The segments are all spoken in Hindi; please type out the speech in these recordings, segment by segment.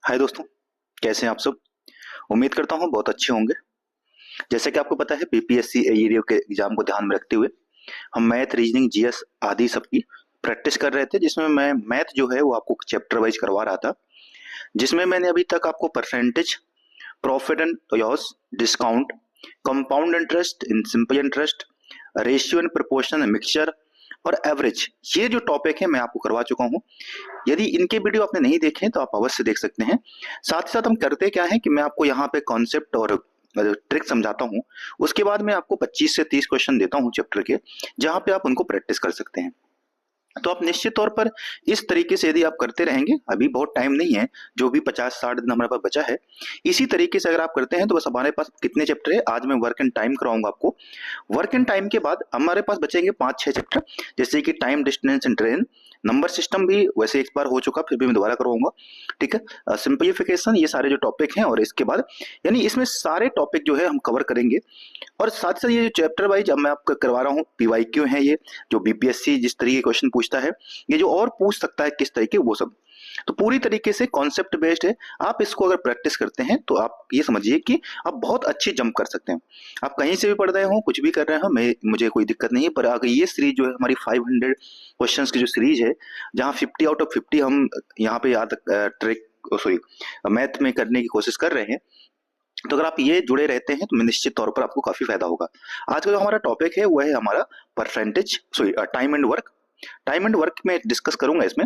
हाय दोस्तों, कैसे हैं आप सब। उम्मीद करता हूँ बहुत अच्छे होंगे। जैसे कि आपको पता है, बीपीएससी एईआरयू के एग्जाम को ध्यान में रखते हुए हम मैथ, रीजनिंग, जीएस आदि सब की प्रैक्टिस कर रहे थे, जिसमें मैं मैथ जो है वो आपको चैप्टर वाइज करवा रहा था। जिसमें मैंने अभी तक आपको percentage, profit and loss, discount, compound interest in simple interest, ratio and proportion, mixture और एवरेज, ये जो टॉपिक है मैं आपको करवा चुका हूँ। यदि इनके वीडियो आपने नहीं देखे हैं तो आप अवश्य देख सकते हैं। साथ ही साथ हम करते क्या है कि मैं आपको यहाँ पे कॉन्सेप्ट और ट्रिक समझाता हूँ। उसके बाद मैं आपको 25 से 30 क्वेश्चन देता हूँ चैप्टर के, जहाँ पे आप उनको प्रैक्टिस कर सकते हैं। तो आप निश्चित तौर पर इस तरीके से यदि आप करते रहेंगे, अभी बहुत टाइम नहीं है, जो भी 50-60 दिन हमारे पास बचा है, इसी तरीके से अगर आप करते हैं तो बस हमारे पास कितने चैप्टर है, आज मैं वर्क एंड टाइम कराऊंगा आपको। वर्क एंड टाइम के बाद हमारे पास बचेंगे 5-6 चैप्टर, जैसे कि time, distance and train. Number system भी वैसे एक बार हो चुका, फिर भी मैं दोबारा करवाऊंगा। ठीक है, सिंप्लीफिकेशन, ये सारे जो टॉपिक हैं, और इसके बाद यानी इसमें सारे टॉपिक जो है हम कवर करेंगे। और साथ साथ ये जो चैप्टर वाइज अब मैं आपको करवा रहा हूँ, पीवाईक्यू है ये, जो बीपीएससी जिस तरीके के क्वेश्चन पूछता है, ये जो और पूछ सकता है किस तरीके, वो सब तो पूरी तरीके से कॉन्सेप्ट बेस्ड है। आप इसको अगर प्रैक्टिस करते हैं तो आप ये समझिए कि आप बहुत अच्छी जंप कर सकते हैं। आप कहीं से भी पढ़ रहे हो, कुछ भी कर रहे हो, मुझे कोई दिक्कत नहीं है। पर अगर ये सीरीज जो है हमारी 500 क्वेश्चंस की जो सीरीज है, जहां 50 आउट ऑफ 50 हम यहाँ पे याद ट्रिक सॉरी मैथ में करने की कोशिश कर रहे हैं, तो अगर आप ये जुड़े रहते हैं तो निश्चित तौर पर आपको काफी फायदा होगा। आज का जो हमारा टॉपिक है वो है हमारा percentage sorry time and work. Time and work में डिस्कस करूंगा इसमें।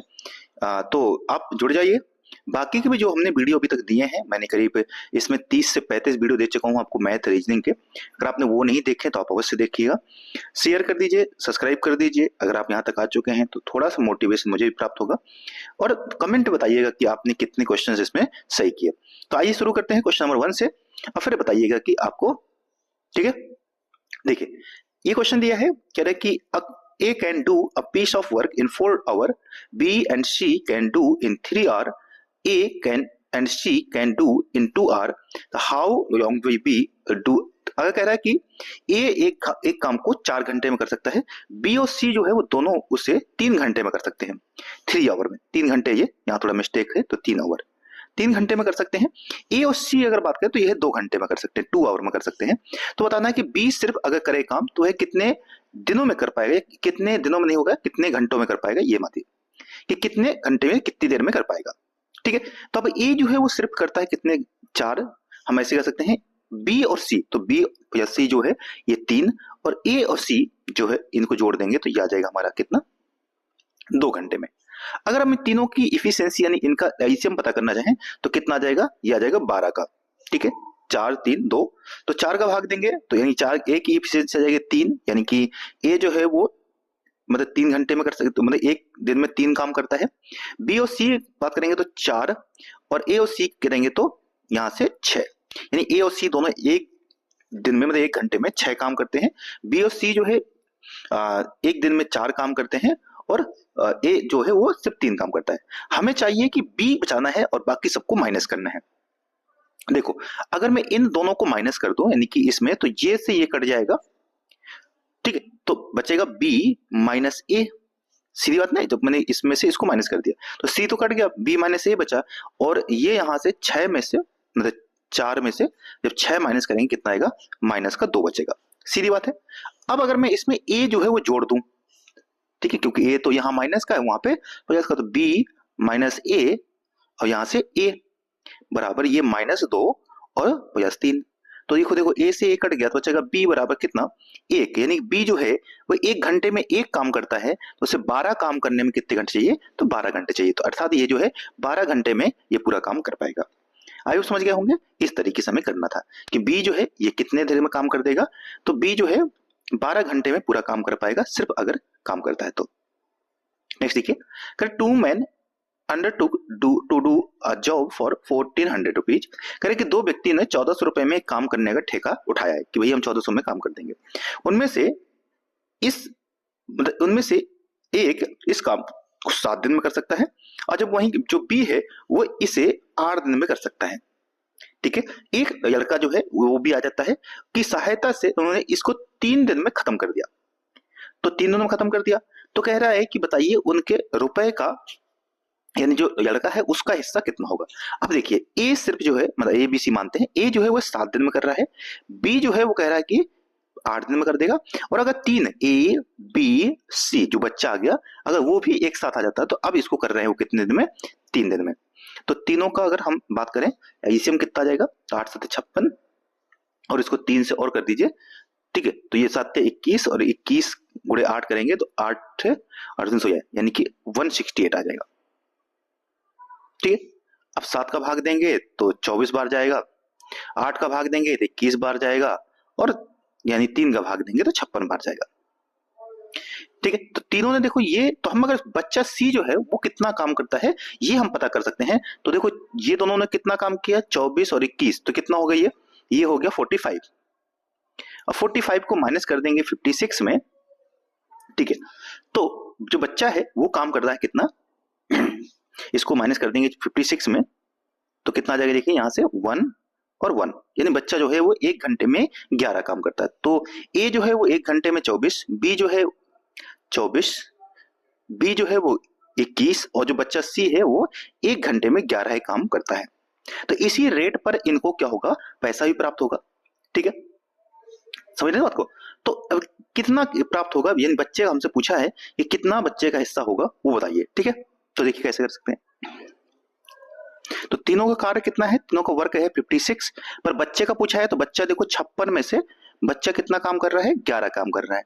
तो आप जुड़ जाइए। बाकी के भी जो हमने वीडियो अभी तक दिए हैं, मैंने करीब इसमें 30 से 35 वीडियो दे चुका हूं आपको मैथ, रीजनिंग के। अगर आपने वो नहीं देखे तो आप अवश्य देखिएगा। शेयर कर दीजिए, सब्सक्राइब कर दीजिए। अगर आप यहाँ तक आ चुके हैं तो थोड़ा सा मोटिवेशन मुझे भी प्राप्त होगा। और कमेंट बताइएगा कि आपने कितने क्वेश्चन इसमें सही किए। तो आइए शुरू करते हैं क्वेश्चन नंबर 1 से, और फिर बताइएगा कि आपको ठीक है। देखिए, ये क्वेश्चन दिया है, कह रहे कि A can do a piece of work in 4 hours, B and C can do in 3 hours, A can and C can do in 2 hours. How long will B do? अगर कह रहा है कि A एक काम को 4 घंटे में कर सकता है, B और C जो है वो दोनों उसे 3 घंटे में कर सकते हैं। 3 आवर में, 3 घंटे, ये यहाँ थोड़ा मिस्टेक है, तो 3 आवर 3 घंटे में कर सकते हैं। ए और सी अगर बात करें तो यह 2 घंटे में कर सकते हैं, 2 आवर में कर सकते हैं। तो बताना है कि बी सिर्फ अगर करे काम तो वह कितने दिनों में कर पाएगा, कितने दिनों में नहीं होगा, कितने घंटों में कर पाएगा, ये मानिए कि कितने घंटे में, कितनी देर में कर पाएगा। ठीक है, तो अब ए जो है वो सिर्फ करता है कितने, 4। हम ऐसे कर सकते हैं बी और सी, तो बी या सी जो है ये 3, और ए और सी जो है इनको जोड़ देंगे तो ये आ जाएगा हमारा कितना, 2 घंटे में। अगर हम तीनों की इफिशियंसी यानी इनका एलसीएम पता करना चाहें तो कितना आ जाएगा, ये आ जाएगा 12 का। ठीक है, 4 3 2, तो 4 का भाग देंगे तो यानी 4, ए की इफिशियंसी आ जाएगी 3, यानी कि ए जो है वो मतलब 3 घंटे में कर सकते, तो मतलब एक दिन में 3 काम करता है। बी और सी बात करेंगे तो 4, और ए और सी करेंगे तो यहाँ से 6, यानी ए और सी दोनों एक दिन में मतलब 1 घंटे में 6 काम करते हैं। बी और सी जो है एक दिन में 4 काम करते हैं, और ए जो है वो सिर्फ 3 काम करता है। हमें चाहिए कि बी बचाना है और बाकी सबको माइनस करना है। देखो, अगर मैं इन दोनों को माइनस कर दूं यानी कि इसमें, तो ये से ये कट जाएगा। ठीक है, तो बचेगा बी माइनस ए। सीधी बात नहीं, जब मैंने इसमें से इसको माइनस कर दिया तो सी तो कट गया, बी माइनस ए बचा, और ये यहां से 6 में से मतलब 4 में से जब 6 माइनस करेंगे कितना आएगा, माइनस का 2 बचेगा। सीधी बात है। अब अगर मैं इसमें ए जो है वो जोड़ दूं, ठीक है, क्योंकि ए तो यहाँ माइनस का है, वहां पे प्लस का, तो बी माइनस ए, और यहां से ए बराबर ये -2 और +3। तो देखो देखो, ए से ए कट गया तो बचेगा बी बराबर कितना, 1, यानी बी जो है वो 1 घंटे में 1 काम करता है, तो उसे 12 काम करने में कितने घंटे चाहिए, तो 12 घंटे चाहिए। तो अर्थात ये जो है 12 घंटे में ये पूरा काम कर पाएगा। आयु समझ गए होंगे, इस तरीके से हमें करना था कि बी जो है ये कितने देर में काम कर देगा, तो बी जो है 12 घंटे में पूरा काम कर पाएगा, सिर्फ अगर काम करता है तो। नेक्स्ट देखिए, कर 2 men undertook to do a job for 1400 rupees. करे कि 2 व्यक्ति ने 1400 रुपए में काम करने का ठेका उठाया है कि भाई हम 1400 में काम कर देंगे। उनमें से उनमें से एक इस काम को 7 दिन में कर सकता है, और जब वहीं जो बी है वो इसे 8 दिन में कर सकता है। ठीक है, एक लड़का जो है वो भी आ जाता है कि सहायता से उन्होंने इसको 3 दिन में खत्म कर दिया। तो 3 दिनों में खत्म कर दिया, तो कह रहा है कि बताइए उनके रुपए का यानी जो लड़का है उसका हिस्सा कितना होगा। अब देखिए ए सिर्फ जो है मतलब ए बी सी मानते हैं, ए जो है वो 7 दिन में कर रहा है, बी जो है वो कह रहा है कि 8 दिन में कर देगा, और अगर तीन ए बी सी जो बच्चा आ गया अगर वो भी एक साथ आ जाता है तो अब इसको कर रहे हैं वो कितने दिन में, 3 दिन में। तो तीनों का अगर हम बात करें ईसीएम कितना आ जाएगा, 8 7 56 और इसको 3 से और कर दीजिए, ठीक है। तो ये 7 21 और 21 गुणे 8 करेंगे तो 8 8 3 जाए यानी कि 168 आ जाएगा, ठीक है। अब 7 का भाग देंगे तो 24 बार जाएगा, 8 का भाग देंगे तो 21 बार जाएगा, और यानी 3 का भाग देंगे तो 56 बार जाएगा, ठीक है। तो तीनों ने देखो ये, तो हम अगर बच्चा सी जो है वो कितना काम करता है ये हम पता कर सकते हैं। तो देखो ये दोनों ने कितना काम किया, 24 और 21, तो कितना हो गया ये हो गया 45। अब 45 को माइनस कर देंगे 56 में, ठीक है। तो जो बच्चा है वो काम कर रहा है कितना, इसको माइनस कर देंगे 56 में तो कितना आ जाएगा, देखिए यहां से 1 और 1, यानी बच्चा जो है वो 1 घंटे में 11 काम करता है। तो ए जो है वो 1 घंटे में 24, बी जो है 24, बी जो है वो 21 और जो बच्चा सी है वो 1 घंटे में 11 काम करता है। तो इसी रेट पर इनको क्या होगा, पैसा भी प्राप्त होगा, ठीक है। समझ रहे हो बात को। तो अब कितना प्राप्त होगा, यानी बच्चे का हमसे पूछा है कि कितना बच्चे का हिस्सा होगा वो बताइए, ठीक है। तो देखिए कैसे कर सकते हैं। तो तीनों का कार्य कितना है, तीनों का वर्क है 56, पर बच्चे का पूछा है तो बच्चा देखो 56 में से बच्चा कितना काम कर रहा है, 11 काम कर रहा है।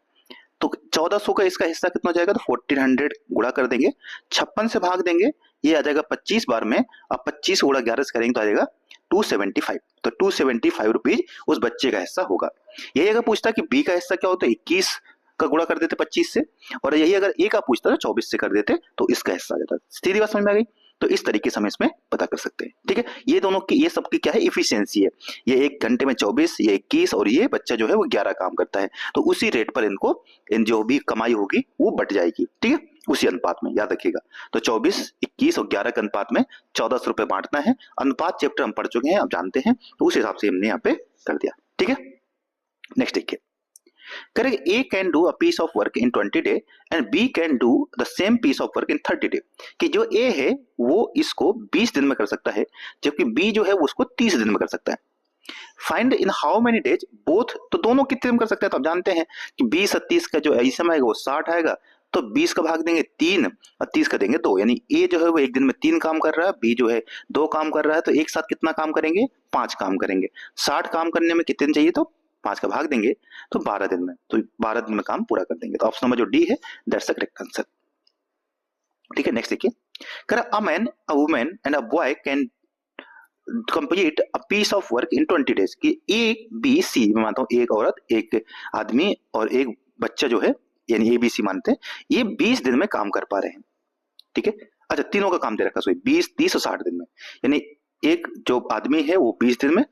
तो 1400 का इसका हिस्सा कितना हो जाएगा, तो 1400 गुणा कर देंगे, 56 से भाग देंगे, ये आ जाएगा 25 बार में। अब 25 गुणा 11 से करेंगे तो आ जाएगा 275। तो 275 रुपीज उस बच्चे का हिस्सा होगा। यही अगर पूछता कि बी का हिस्सा क्या होता है, 21 का गुणा कर देते 25 से, और यही अगर ए का पूछता तो 24 से कर देते तो इसका हिस्सा आ जाता। सीधी बात समझ में आ गई। तो इस तरीके से हम इसमें पता कर सकते हैं, ठीक है। ये दोनों की ये सबकी क्या है, इफिशियंसी है। ये 1 घंटे में 24, ये 21 और ये बच्चा जो है वो 11 काम करता है। तो उसी रेट पर इनको इन जो भी कमाई होगी वो बट जाएगी, ठीक है, उसी अनुपात में, याद रखिएगा। तो 24, 21 और 11 के अनुपात में 1400 रुपए बांटना है। अनुपात चैप्टर हम पढ़ चुके हैं, आप जानते हैं, तो उस हिसाब से हमने यहाँ पे कर दिया, ठीक है। नेक्स्ट देखिए, correct, A can do a piece of work in 20 day and B can do the same piece of work in 30 day. कि जो ए है वो इसको 20 दिन में कर सकता है, जबकि बी जो है वो उसको 30 दिन में कर सकता है। Find in how many days both, तो दोनों कितने दिन कर सकते हैं, तो आप जानते हैं कि 20 और 30 का जो ऐसा आएगा वो 60 आएगा। तो 20 का भाग देंगे 3 और 30 का देंगे 2, यानी ए जो है वो 1 दिन में 3 काम कर रहा है, बी जो है 2 काम कर रहा है, तो एक साथ कितना काम करेंगे, 5 काम करेंगे। 60 काम करने में कितने दिन चाहिए, तो 5 का भाग देंगे तो 12 दिन में, तो 12 दिन में काम पूरा कर देंगे। तो ऑप्शन नंबर जो डी है दैट्स द करेक्ट आंसर, ठीक है। नेक्स्ट देखिए, कर a man, a woman and a boy can complete a piece of work in 20 days. कि ए बी सी, मैं मानता हूं एक औरत, एक आदमी और एक बच्चा जो है, यानी ए बी सी मानते हैं, ये 20 दिन में काम कर पा रहे हैं, ठीक है। अच्छा, तीनों का काम दे रखा, सॉरी 20, 30 और 60 दिन में, यानी एक जो आदमी है वो 20 दिन में,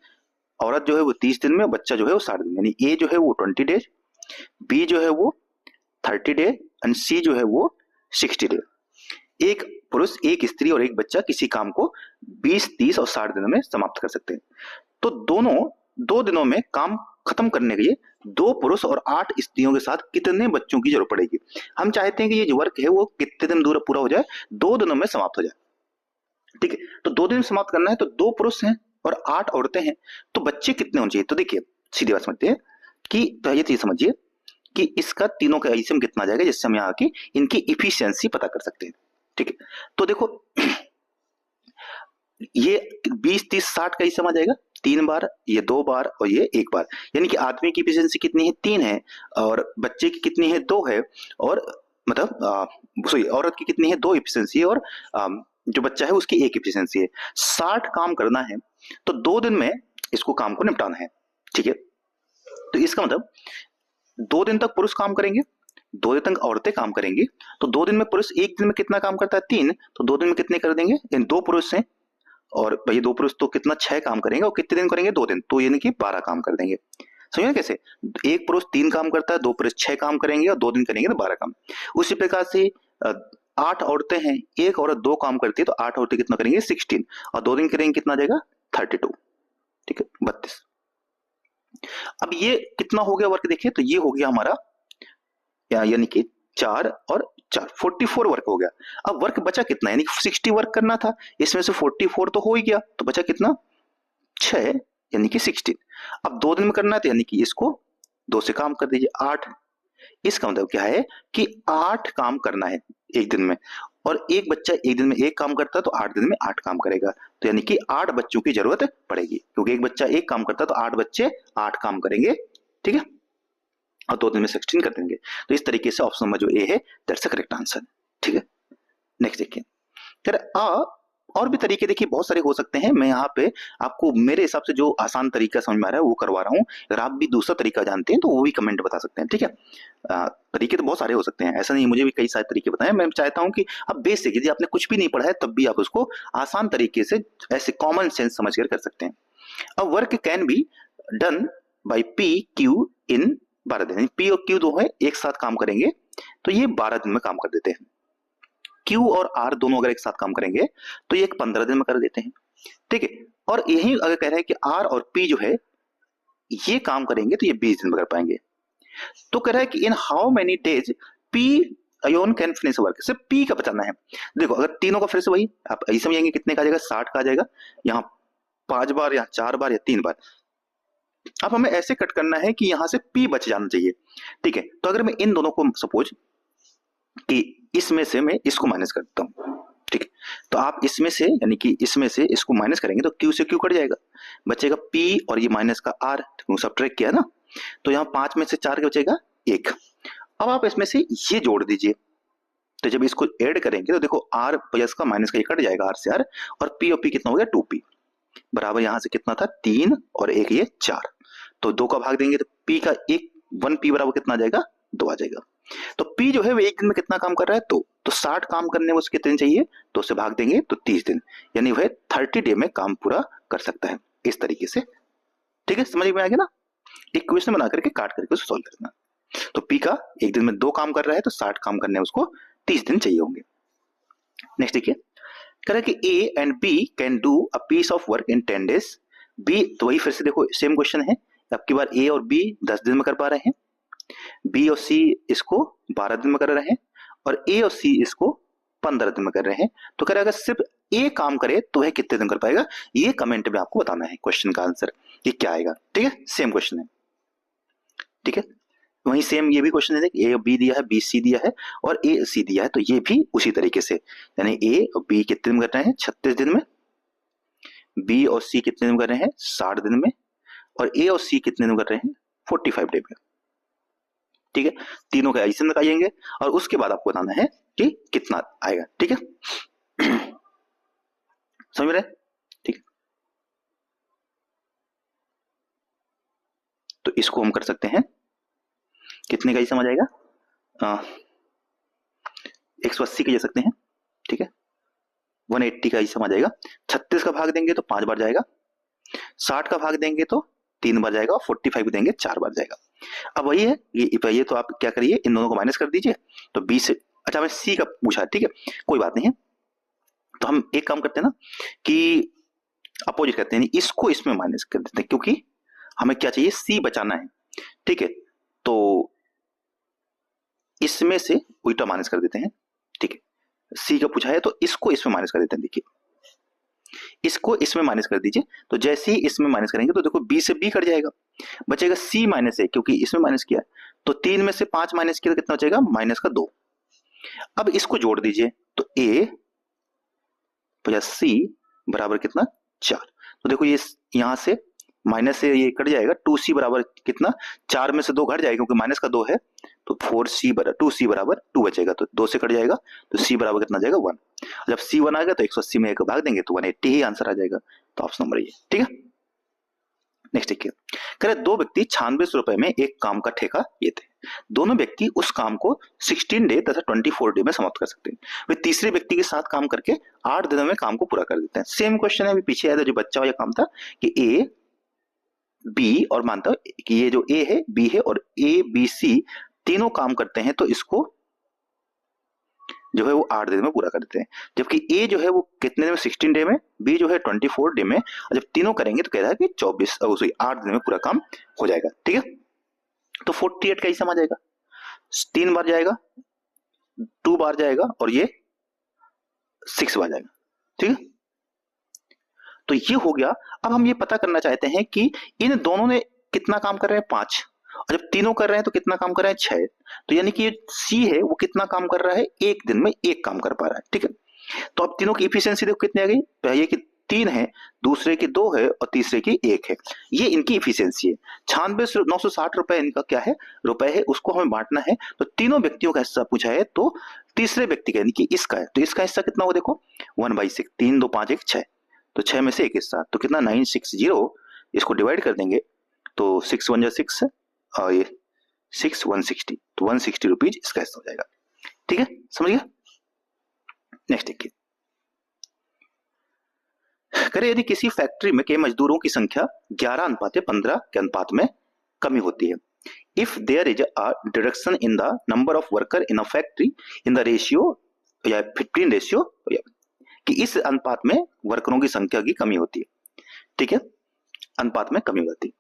औरत जो है वो 30 दिन में, बच्चा जो है वो 60 दिन, यानी ए जो है वो 20 डेज, बी जो है वो 30 डे एंड सी जो है वो 60 डे। एक पुरुष, एक स्त्री और एक बच्चा किसी काम को 20, 30 और 60 दिनों में समाप्त कर सकते हैं। तो दोनों 2 दिनों में काम खत्म करने के लिए 2 पुरुष और 8 स्त्रियों के साथ कितने बच्चों की जरूरत पड़ेगी। हम चाहते हैं कि ये जो वर्क है वो कितने दिन दूर पूरा हो जाए, 2 दिनों में समाप्त हो जाए, ठीक है। तो 2 दिन में समाप्त करना है, तो 2 पुरुष हैं और 8 औरतें हैं, तो बच्चे कितने होने चाहिए। तो देखिए सीधी बात समझते हैं कि तो ये चीज समझिए कि इसका तीनों का एलसीएम कितना आ जाएगा, जिससे हम यहाँ की इनकी इफिशियंसी पता कर सकते हैं, ठीक है। तो देखो ये 20, 30, 60 का एलसीएम आ जाएगा 3 बार, ये 2 बार और ये 1 बार, यानी कि आदमी की इफिशियंसी कितनी है, 3 है, और बच्चे की कितनी है, 2 है, और मतलब सॉरी औरत की कितनी है, 2 इफिशियंसी है, और जो बच्चा है उसकी 1 इफिशियंसी है। 60 काम करना है तो 2 दिन में इसको काम को निपटाना है, ठीक है। तो इसका मतलब 2 दिन तक पुरुष काम करेंगे, 2 दिन तक औरतें काम करेंगी। तो 2 दिन में पुरुष 1 दिन में कितना काम करता है, 3, तो 2 दिन में कितने कर देंगे, इन 2 पुरुष हैं और भाई 2 पुरुष तो कितना 6 काम करेंगे, और कितने दिन करेंगे, 2 दिन, तो यानी कि 12 काम कर देंगे। समझे कैसे, एक पुरुष 3 काम करता है, 2 पुरुष 6 काम करेंगे और 2 दिन करेंगे तो 12 काम। उसी प्रकार से 8 औरतें हैं, एक औरत 2 काम करती है, तो 8 औरतें कितना करेंगे, 16, और 2 दिन करेंगे कितना आ जाएगा, 32, ठीक है, 32। अब ये कितना हो गया वर्क, देखिए तो ये हो गया हमारा यानी कि 4 और 4, 44 वर्क हो गया। अब वर्क बचा कितना, यानी 60 वर्क करना था, इसमें से 44 तो हो ही गया, तो बचा कितना 6, यानी कि 16। अब 2 दिन में करना है तो यानी कि इसको 2 से काम कर दीजिए 8। इसका मतलब क्या है कि 8 काम करना है एक दिन में, और एक बच्चा एक दिन में एक काम करता है तो 8 दिन में 8 काम करेगा, तो यानी कि 8 बच्चों की जरूरत पड़ेगी, क्योंकि एक बच्चा एक काम करता है तो 8 बच्चे 8 काम करेंगे, ठीक है, और 2 दिन में 16 कर देंगे। तो इस तरीके से ऑप्शन नंबर जो ए है दैट्स द करेक्ट आंसर, ठीक है। नेक्स्ट देखिए, फिर और भी तरीके देखिए बहुत सारे हो सकते हैं। मैं यहाँ पे आपको मेरे हिसाब से जो आसान तरीका समझ में आ रहा है वो करवा रहा हूँ। अगर आप भी दूसरा तरीका जानते हैं तो वो भी कमेंट बता सकते हैं, ठीक है। तरीके तो बहुत सारे हो सकते हैं, ऐसा नहीं, मुझे भी कई सारे तरीके बताएं। मैं चाहता हूँ कि आप बेसिक, यदि आपने कुछ भी नहीं पढ़ा है तब भी आप उसको आसान तरीके से ऐसे कॉमन सेंस समझ कर सकते हैं। अब work can be done by P Q in 12 दिन, पी और क्यू दो है एक साथ काम करेंगे तो ये 12 दिन में काम कर देते हैं। क्यू और आर दोनों अगर एक साथ काम करेंगे तो ये 15 दिन में कर देते हैं, ठीक है। और यही अगर कह रहे हैं कि आर और पी जो है ये काम करेंगे तो ये 20 दिन में कर पाएंगे। तो कह रहा है कि in how many days P ion can finish work, सिर्फ पी का बताना है। देखो अगर तीनों का फिर से वही आप ऐसे समझेंगे कितने का आ जाएगा, 60 का आ जाएगा, यहाँ 5 बार या 4 बार या 3 बार। अब हमें ऐसे कट करना है कि यहां से पी बच जाना चाहिए, ठीक है। तो अगर मैं इन दोनों को सपोज कि इसमें से मैं इसको माइनस करता हूं, ठीक है, तो आप इसमें से यानी कि इसमें से इसको माइनस करेंगे तो क्यू से क्यू कट जाएगा, बचेगा पी और ये माइनस का आर, सब्ट्रैक्ट किया ना, तो यहाँ 5 में से 4 के बचेगा 1। अब आप इसमें से ये जोड़ दीजिए, तो जब इसको ऐड करेंगे तो देखो आर प्लस का माइनस का ये कट जाएगा, आर से आर, और पी और पी कितना हो गया 2p, बराबर यहाँ से कितना था 3 और 1 ये 4, तो 2 का भाग देंगे तो पी का 1p बराबर कितना आ जाएगा 2 आ जाएगा। तो P जो है वो एक दिन में कितना काम कर रहा है 2, तो 60 काम करने में उसके कितने दिन चाहिए, 2 से भाग देंगे तो 30 दिन, यानी वह 30 डे में काम पूरा कर सकता है इस तरीके से, ठीक है। समझ में आ गया ना, एक क्वेश्चन बना करके काट करके उसको सॉल्व करना। तो P का एक दिन में 2 काम कर रहा है तो 60 काम करने में उसको 30 दिन चाहिए होंगे। नेक्स्ट देखिए, कह रहा है कि A and B can do a piece of work in 10 days. B तो वही फिर से देखो सेम क्वेश्चन है, अब की बार A और B 10 दिन में कर पा रहे हैं, बी और सी इसको 12 दिन में कर रहे हैं, और ए और सी इसको 15 दिन में कर रहे हैं। तो कह रहा है अगर सिर्फ ए काम करे तो वह कितने दिन कर पाएगा, ये कमेंट में आपको बताना है क्वेश्चन का आंसर ये क्या आएगा, ठीक है। सेम क्वेश्चन है, ठीक है, वही सेम ये भी क्वेश्चन है, ए और बी दिया है, बी सी दिया है और ए सी दिया है, तो ये भी उसी तरीके से, यानी ए और बी कितने दिन में कर रहे हैं 36 दिन में, बी और सी कितने दिन कर रहे हैं 60 दिन में, और ए और सी कितने दिन कर रहे हैं 45 डे में, ठीक है। तीनों का ऐसे निकालेंगे और उसके बाद आपको बताना है कि कितना आएगा, ठीक है। समझ रहे, ठीक है। तो इसको हम कर सकते हैं कितने का ही समझ आएगा, 180 का ले सकते हैं, ठीक है, 180 का ही समझ आएगा। 36 का भाग देंगे तो 5 बार जाएगा, 60 का भाग देंगे तो 3 बार जाएगा, 45 देंगे 4 बार जाएगा। अब वही है ये तो आप क्या करिए इन दोनों को माइनस कर दीजिए, तो 20 से, अच्छा हमें सी का पूछा, ठीक है, कोई बात नहीं है। तो हम एक काम करते हैं ना कि अपोजिट करते हैं, इसको इसमें माइनस कर देते हैं, क्योंकि हमें क्या चाहिए सी बचाना है, ठीक है। तो इसमें से उल्टा माइनस कर देते हैं, ठीक है, सी का पूछा है तो इसको इसमें माइनस कर देते हैं। देखिए इसको इसमें माइनस कर दीजिए, तो जैसे ही इसमें माइनस करेंगे तो देखो बी से बी कट जाएगा, बचेगा सी माइनस ए, क्योंकि इसमें माइनस किया, तो 3 में से 5 माइनस किया तो कितना बचेगा माइनस का 2। अब इसको जोड़ दीजिए तो ए प्लस सी बराबर कितना 4, तो देखो ये यहां से माइनस से ये कट जाएगा, 2c बराबर कितना 4 में से 2 घट जाएगा क्योंकि माइनस का 2 है, तो 4c बराबर 2c बराबर 2 बचेगा, तो 2 से कट जाएगा तो c बराबर कितना जाएगा 1। जब c 1 आएगा तो 180 में 1 भाग देंगे तो 180 ही आंसर आ जाएगा, तो ऑप्शन नंबर ये, ठीक है। नेक्स्ट देखिए, कह रहे 2 व्यक्ति 96 रुपए में एक काम का ठेका लेते हैं, दोनों व्यक्ति उस काम को 16 डे तथा 24 डे में समाप्त कर सकते हैं। वे तीसरे व्यक्ति के साथ काम करके 8 दिनों में काम को पूरा कर देते हैं। सेम क्वेश्चन है, अभी पीछे आया था जो बच्चा वाला काम था कि ए बी, और मानता हूं कि ये जो ए है बी है और ए बी सी तीनों काम करते हैं तो इसको जो है वो 8 दिन में पूरा कर देते हैं, जबकि ए जो है वो कितने दिन में 16 डे में, बी जो है 24 डे में, और जब तीनों करेंगे तो कह रहा है कि 8 दिन में पूरा काम हो जाएगा, ठीक है। तो 48 का ही सम आ जाएगा, 3 बार जाएगा 2 बार जाएगा और ये 6 बार जाएगा। ठीक है, तो ये हो गया। अब हम ये पता करना चाहते हैं कि इन दोनों ने कितना काम कर रहे हैं, 5, और जब तीनों कर रहे हैं तो कितना काम कर रहे हैं, 6। तो यानी कि सी है वो कितना काम कर रहा है, एक दिन में 1 काम कर पा रहा है। ठीक है, तो अब तीनों की इफिशियंसी देखो कितनी आ गई, पहले की 3 है, दूसरे की 2 है और तीसरे की 1 है। ये इनकी इफिशियंसी है। 96,960 रुपए इनका क्या है, रुपए है, उसको हमें बांटना है। तो तीनों व्यक्तियों का हिस्सा पूछा है, तो तीसरे व्यक्ति का यानी कि इसका है, तो इसका हिस्सा कितना हो, देखो 1/6, 3 2 5 1 6, तो 6 में से 1 हिस्सा, तो कितना 960, इसको डिवाइड कर देंगे तो 6 1 6 और ये 6 160, तो 160 रुपीज इसका हिस्सा हो जाएगा। ठीक है, समझ गया। नेक्स्ट देखिए, करें यदि किसी फैक्ट्री में के मजदूरों की संख्या 11:15 के अनुपात में कमी होती है, if there is a deduction in the number of worker in a factory in the ratio या 15 रेशियो, कि इस अनुपात में वर्करों की संख्या की कमी होती है। ठीक है, अनुपात में कमी होती है,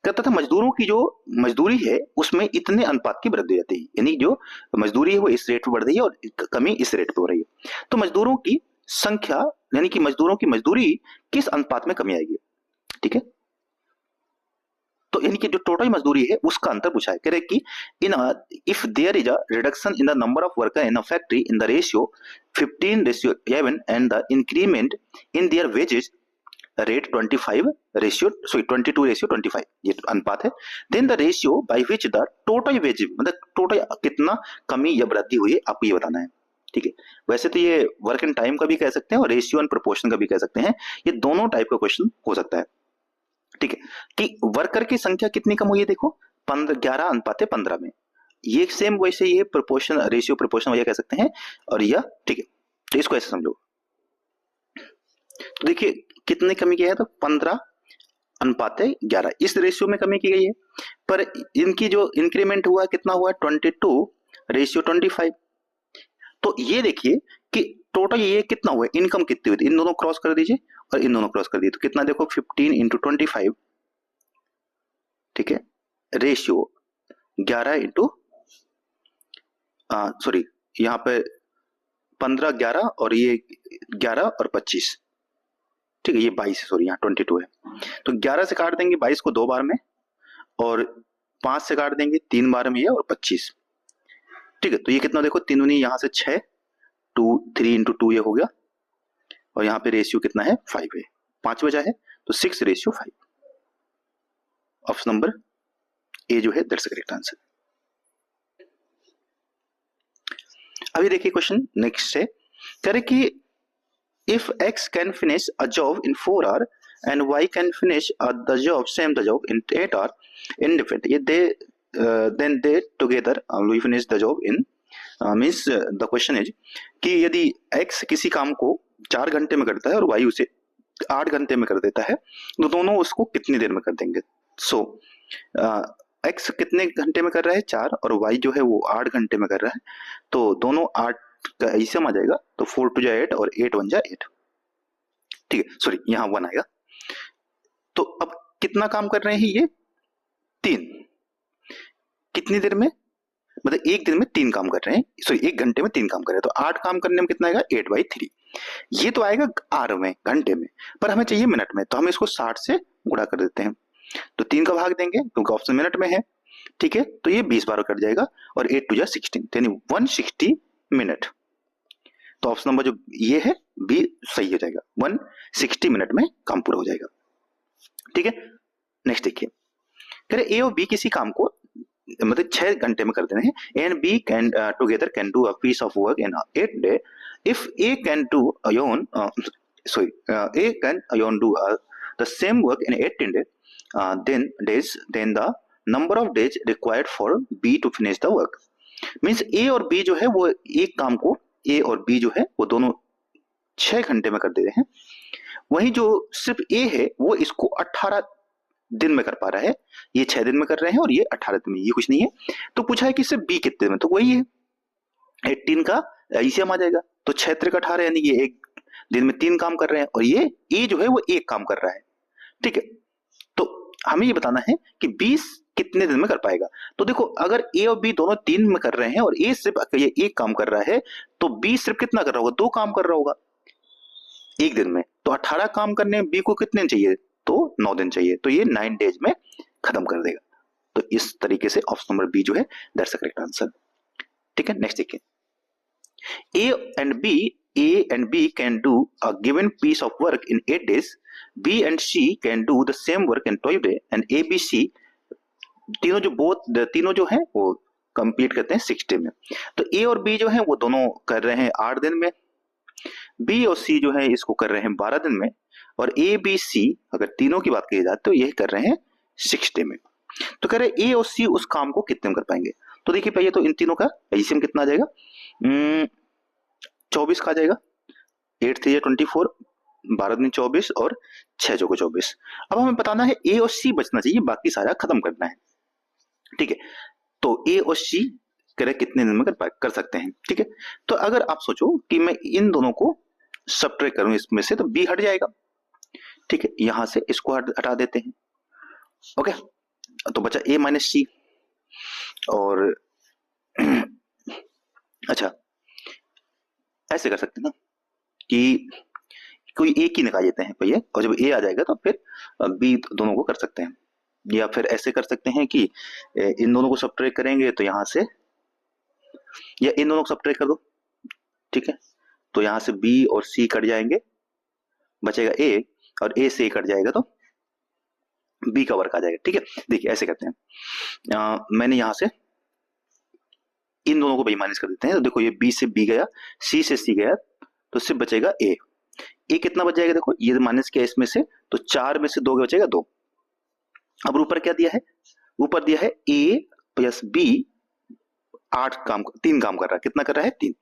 कहता था मजदूरों की जो मजदूरी है उसमें इतने अनुपात की वृद्धि होती है, यानी जो मजदूरी है वो इस रेट पर बढ़ रही है और कमी इस रेट पर हो रही है। तो मजदूरों की संख्या यानी कि मजदूरों की मजदूरी किस अनुपात में कमी आएगी। ठीक है, तो यानी कि जो टोटल मजदूरी है उसका अंतर पूछा है। कह रहे कि in if there is a reduction in the number of worker in a factory in the ratio 15:11 and the increment in their wages rate 22:25, ये अनुपात है। Then the ratio by which the total wage, मतलब टोटल कितना कमी या वृद्धि हुई है आपको ये बताना है। ठीक है, वैसे तो ये वर्क एंड टाइम का भी कह सकते हैं और रेशियो एंड प्रोपोर्शन का भी कह सकते हैं, ये दोनों टाइप का क्वेश्चन हो सकता है। ठीक है, कि वर्कर की संख्या कितनी कम हुई है, देखो 11:15 में, ये सेम वैसे ये प्रोपोर्शन रेशियो प्रोपोर्शन वही कह सकते हैं और यह। ठीक है, तो इसको ऐसे समझो, तो देखिए कितने कमी किया है, तो 15:11 इस रेशियो में कमी की गई है, पर इनकी जो इंक्रीमेंट हुआ कितना हुआ, 22:25। तो ये देखिए कि टोटल ये कितना हुआ, इनकम कितनी हुई, इन दोनों क्रॉस कर दीजिए और इन दोनों क्रॉस कर दीजिए, तो कितना देखो 15 × 25, ठीक है, रेशियो 11 इंटू सॉरी यहाँ पे 15 11 और ये 11 और 25, ठीक है, ये 22 है, सॉरी यहाँ 22 है। तो 11 से काट देंगे 22 को 2 बार में और 5 से काट देंगे 3 बार में ये और 25। ठीक है, तो ये कितना देखो 3 दूनी यहाँ से 6, 3 × 2 ये हो गया और यहाँ पे रेशियो कितना है 5 है, 5 बचा है, तो 6:5। ऑप्शन नंबर ए जो है दैट्स करेक्ट आंसर। अभी देखिए क्वेश्चन नेक्स्ट है, कह रहे कि if x can finish a job in 4 hours and y can finish the job in 8 hours independent, then they together we finish the job in means the question is कि यदि x किसी काम को 4 घंटे में करता है और y उसे 8 घंटे में कर देता है, तो दोनों उसको कितनी देर में कर देंगे। सो x कितने घंटे में कर रहा है 4 और y जो है वो 8 घंटे में कर रहा है, तो दोनों 8 का ऐसे आ जाएगा, तो 4 2 8 और 8 1 8। ठीक है, सॉरी यहाँ 1 आएगा। तो अब कितना काम कर रहे हैं ये 3, कितनी देर में, मतलब एक दिन में 3 काम कर रहे हैं, सॉरी 1 घंटे में 3 काम कर रहे हैं, तो 8 काम करने में कितना आएगा 8/3। ये तो आएगा आर में घंटे में, पर हमें चाहिए मिनट में, तो हम इसको 60 से गुणा कर देते हैं, तो 3 का भाग देंगे क्योंकि ऑप्शन मिनट में है। ठीक है, तो ये 20 बार कट जाएगा और 8 2 16, यानी 160 मिनट। तो ऑप्शन नंबर जो ये है बी सही हो जाएगा, 160 मिनट में काम पूरा हो जाएगा। ठीक है, नेक्स्ट देखिए, कह रहे ए और बी किसी काम को मतलब 6 घंटे में कर देने हैं, A and B can together can do a piece of work in 8 day. If A can do alone A can alone do the same work in 18 day, then the number of days required for B to finish the work। Means A और बी जो है वो एक काम को, ए और बी जो है वो दोनों 6 घंटे में कर दे रहे हैं, वहीं जो सिर्फ ए है वो इसको 18 दिन में कर पा रहा है, ये 6 दिन में कर रहे हैं और ये 18 दिन में, ये कुछ नहीं है। तो पूछा है कि सिर्फ बी कितने में, तो वही है 18 का ईसीएम आ जाएगा, तो 6 × 18 यानी ये एक दिन में 3 काम कर रहे हैं और ये ए जो है वो एक काम कर रहा है। ठीक है, तो हमें ये बताना है कि 20 कितने दिन में कर पाएगा। तो देखो अगर ए और बी दोनों 3 में कर रहे हैं और ए सिर्फ ये एक काम कर रहा है, तो बी सिर्फ कितना कर रहा होगा, 2 काम कर रहा होगा एक दिन में। तो 18 काम करने में बी को कितने दिन चाहिए, तो 9 दिन चाहिए। तो ये 9 डेज में खत्म कर देगा। तो इस तरीके से ऑप्शन नंबर बी जो है दैट्स द करेक्ट आंसर। ठीक है, नेक्स्ट देखिए, A and B can do a given piece of work in 8 days. B and C can do the same work in 12 days, and A, B, C तीनों जो हैं वो कंप्लीट करते हैं 6 डे में। तो A और B जो हैं वो दोनों कर रहे हैं 8 दिन में, B और C जो है इसको कर रहे हैं 12 दिन में, और A, B, C अगर तीनों की बात की जाए तो ये कर रहे हैं 6 डे में। तो कह रहे A और C उस काम को कितने में कर पाएंगे। तो देखिए पहले तो इन तीनों का एलसीएम कितना आ जाएगा, 24 का आ जाएगा, 8 3 24, 12 दिन 24 और 6 चौको 24। अब हमें बताना है ए और सी बचना चाहिए, बाकी सारा खत्म करना है। ठीक है, तो ए और सी करे कितने दिन में कर सकते हैं। ठीक है, तो अगर आप सोचो कि मैं इन दोनों को सब्ट्रैक्ट करूं इसमें से, तो बी हट जाएगा। ठीक है, यहां से इसको हटा देते हैं। ओके, तो बचा ए माइनस सी। और अच्छा ऐसे कर सकते हैं ना कि कोई एक ही निकाल देते हैं भैया, और जब ए आ जाएगा तो फिर बी दोनों को कर सकते हैं। या फिर ऐसे कर सकते हैं कि इन दोनों को सब्ट्रैक्ट करेंगे तो यहां से, या इन दोनों को सब्ट्रैक्ट कर दो। ठीक है, तो यहां से बी और सी कट जाएंगे, बचेगा ए, और ए से कट जाएगा तो बी का वर्क आ जाएगा। ठीक है, देखिए ऐसे करते हैं, मैंने यहां से इन दोनों को बी माइनस कर देते हैं। तो देखो ये बी से बी गया, सी से सी गया, तो सिर्फ बचेगा ए। ए कितना बच जाएगा, देखो ये माइनस किया इसमें से, तो 4 में से 2 बचेगा 2। अब ऊपर क्या दिया है, ऊपर दिया है ए प्लस बी 3 काम कर रहा है, कितना कर रहा है 3।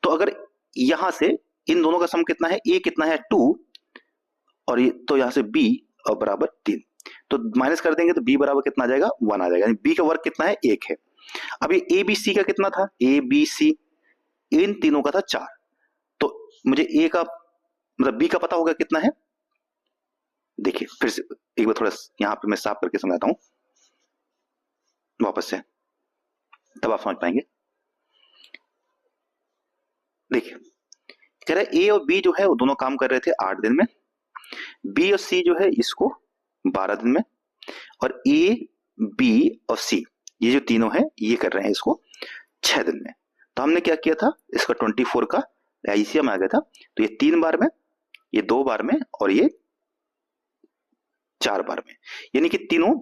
तो अगर यहां से इन दोनों का सम कितना है, ए कितना है 2, और ये तो यहां से बी और बराबर 3, तो माइनस कर देंगे तो बी बराबर कितना आ जाएगा 1 आ जाएगा। यानी बी का वर्क कितना है 1 है। अब ये ए बी सी का कितना था, ए बी सी इन तीनों का था 4, तो मुझे ए का मतलब बी का पता होगा कितना है। देखिए फिर से एक बार थोड़ा यहां पे मैं साफ करके समझाता हूं वापस से, तब आप समझ पाएंगे। देखिए कह रहा है ए और बी जो है वो दोनों काम कर रहे थे 8 दिन में, बी और सी जो है इसको 12 दिन में, और ए बी और सी ये जो तीनों है ये कर रहे हैं इसको 6 दिन में। तो हमने क्या किया था, इसका 24 का एलसीएम आ गया था, तो ये 3 बार में, ये 2 बार में, और ये 4 बार में, यानी कि तीनों